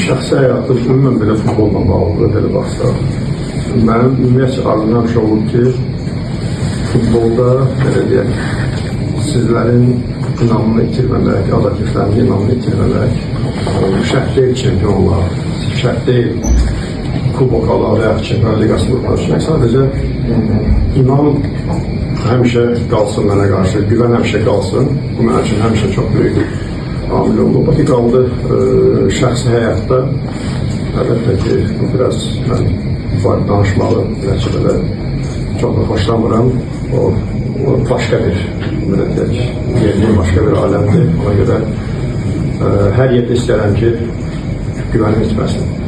şəxsi həyatım ümumən belə futbolla bağlıdır, belə baxsaq. Mənim ümumiyyətlə arzum həmişə olub ki, futbolda, belə deyək, sizlərin inamını itirməmək, adakiflərin inamını itirməmək, şərt deyil çempionlar, şərt deyil kubok alan və ya Çempionlar Liqasını ulaşmaq. Sadəcə inam həmişə qalsın mənə qarşı, güvən həmişə qalsın. Bu mənim üçün həmişə çox böyük amil oldu. Bakı qaldı şəxsi həyatda. Əlbəttə ki, bu biraz mən danışmalı nəticədə çox da xoşlamıram. O başqa bir, belə deyək, yerli başqa bir aləmdir. Ona görə hər yerdə istəyirəm ki, güvənim itməsin.